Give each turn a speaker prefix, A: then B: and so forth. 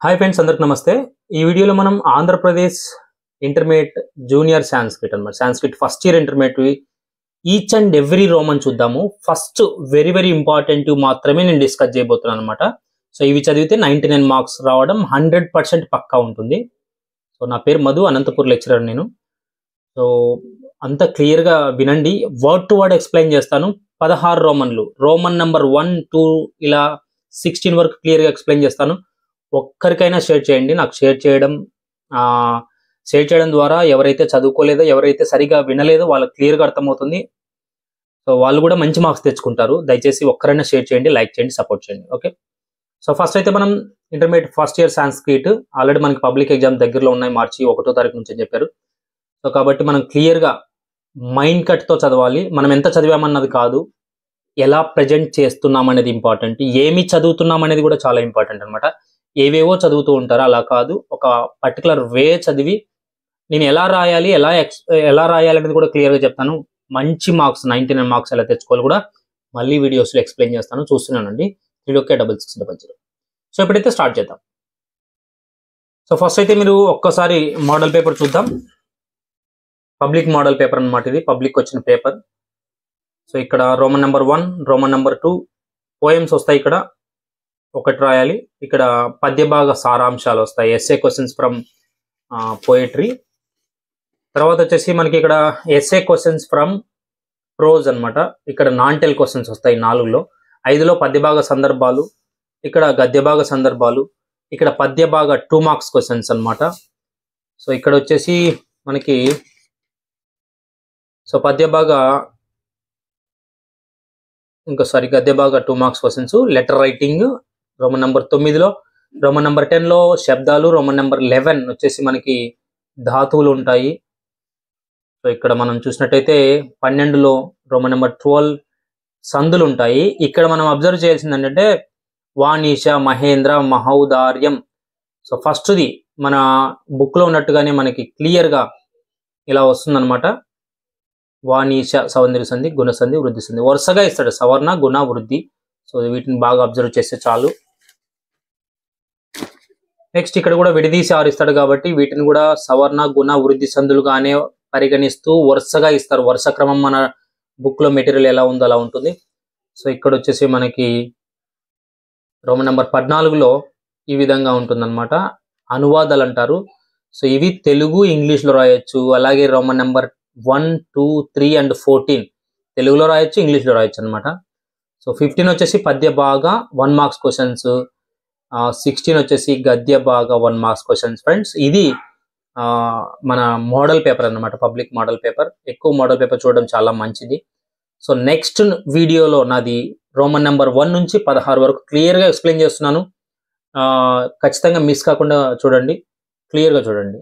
A: Hi friends, అందరికి నమస్తే. ఈ వీడియోలో మనం ఆంధ్రప్రదేశ్ ఇంటర్మీడియట్ జూనియర్ సాంస్క్రిట్ అన్నమాట. Sanskrit first year intermediate each and every Roman చూద్దాము. ఫస్ట్ వెరీ వెరీ ఇంపార్టెంట్ మాత్రమే నేను డిస్కస్ చేయబోతున్నాను అనమాట. సో ఇవి చదివితే 99 మార్క్స్ రావడం 100% పక్కా ఉంటుంది. సో నా పేరు మధు, అనంతపూర్ లెక్చరర్ నేను. సో అంత క్లియర్గా వినండి, వర్డ్ టు వర్డ్ ఎక్స్ప్లెయిన్ చేస్తాను. 16 రోమన్లు, రోమన్ నెంబర్ 1, 2 ఇలా 16 వరకు క్లియర్గా ఎక్స్ప్లెయిన్ చేస్తాను. ఒక్కరికైనా షేర్ చేయండి. నాకు షేర్ చేయడం ద్వారా ఎవరైతే చదువుకోలేదో, ఎవరైతే సరిగా వినలేదో వాళ్ళకి క్లియర్గా అర్థమవుతుంది. సో వాళ్ళు కూడా మంచి మార్క్స్ తెచ్చుకుంటారు. దయచేసి ఒక్కరైనా షేర్ చేయండి, లైక్ చేయండి, సపోర్ట్ చేయండి. ఓకే, సో ఫస్ట్ అయితే మనం intermediate first year Sanskrit already మనకి పబ్లిక్ ఎగ్జామ్ దగ్గరలో ఉన్నాయి, మార్చి 1వ తారీఖు నుంచి అని చెప్పారు. సో కాబట్టి మనం క్లియర్గా మైండ్ కట్తో చదవాలి. మనం ఎంత చదివామన్నది కాదు, ఎలా ప్రజెంట్ చేస్తున్నాం అనేది ఇంపార్టెంట్. ఏమి చదువుతున్నాం అనేది కూడా చాలా ఇంపార్టెంట్ అనమాట. ఏవేవో చదువుతూ ఉంటారు, అలా కాదు. ఒక పర్టికులర్ వే చదివి నేను ఎలా రాయాలి అనేది కూడా క్లియర్గా చెప్తాను. మంచి మార్క్స్ 99 మార్క్స్ ఎలా తెచ్చుకోవాలి కూడా మళ్ళీ వీడియోస్లో ఎక్స్ప్లెయిన్ చేస్తాను. చూస్తున్నానండి, 3OK6600. సో ఇప్పుడైతే స్టార్ట్ చేద్దాం. సో ఫస్ట్ అయితే మీరు ఒక్కసారి మోడల్ పేపర్ చూద్దాం. పబ్లిక్ మోడల్ పేపర్ అనమాట, ఇది పబ్లిక్ వచ్చిన పేపర్. సో ఇక్కడ Roman number 1, Roman number 2 poems వస్తాయి. ఇక్కడ ఒకటి రాయాలి. ఇక్కడ పద్య భాగ సారాంశాలు వస్తాయి, ఎస్ఏ క్వశ్చన్స్ ఫ్రమ్ పోయిటరీ. తర్వాత వచ్చేసి మనకి ఇక్కడ ఎస్ఏ క్వశ్చన్స్ ఫ్రమ్ ప్రోజ్ అనమాట. ఇక్కడ నాన్-టెల్ క్వశ్చన్స్ వస్తాయి 4లో. 5లో పద్య భాగ సందర్భాలు, ఇక్కడ గద్య భాగ సందర్భాలు, ఇక్కడ పద్య భాగ 2 మార్క్స్ క్వశ్చన్స్ అనమాట. సో ఇక్కడ వచ్చేసి మనకి పద్య భాగ గద్య భాగ 2 marks questions. Letter writing roman number 9లో, రోమన్ నెంబర్ 10లో శబ్దాలు, రోమన్ నెంబర్ 11 వచ్చేసి మనకి ధాతువులు ఉంటాయి. సో ఇక్కడ మనం చూసినట్టయితే 12లో రోమన్ నెంబర్ 12 సందులు ఉంటాయి. ఇక్కడ మనం అబ్జర్వ్ చేయాల్సింది ఏంటంటే వాణీష, మహేంద్ర, మహౌదార్యం. సో ఫస్ట్ది మన బుక్లో ఉన్నట్టుగానే మనకి క్లియర్గా ఇలా వస్తుందన్నమాట. వాణీష సౌందర్య సంధి, గుణసంధి, వృద్ధి సంధి వరుసగా ఇస్తాడు, సవర్ణ, గుణ, వృద్ధి. సో వీటిని బాగా అబ్జర్వ్ చేస్తే చాలు. నెక్స్ట్ ఇక్కడ కూడా విడదీసి ఆరిస్తాడు కాబట్టి వీటిని కూడా సవర్ణ, గుణ, వృద్ధి సంధులుగానే పరిగణిస్తూ వరుసగా ఇస్తారు. వరుస క్రమం మన బుక్ లో మెటీరియల్ ఎలా ఉందో అలా ఉంటుంది. సో ఇక్కడ వచ్చేసి మనకి రోమన్ నెంబర్ 14లో ఈ విధంగా ఉంటుందన్నమాట. అనువాదాలు అంటారు. సో ఇవి తెలుగు, ఇంగ్లీష్లో రాయొచ్చు. అలాగే రోమన్ నెంబర్ 1, 2, 3 and 14 తెలుగులో రాయొచ్చు, ఇంగ్లీష్లో రాయొచ్చు అనమాట. సో 15 వచ్చేసి పద్య భాగ 1 మార్క్స్ క్వశ్చన్స్, 16 వచ్చేసి గద్య భాగ 1 మార్క్స్ క్వశ్చన్స్. ఫ్రెండ్స్ ఇది మన మోడల్ పేపర్ అన్నమాట, పబ్లిక్ మోడల్ పేపర్. ఎక్కువ మోడల్ పేపర్ చూడడం చాలా మంచిది. సో నెక్స్ట్ వీడియోలో నాది రోమన్ నెంబర్ 1 నుంచి 16 వరకు క్లియర్గా ఎక్స్ప్లెయిన్ చేస్తున్నాను. ఖచ్చితంగా మిస్ కాకుండా చూడండి, క్లియర్గా చూడండి.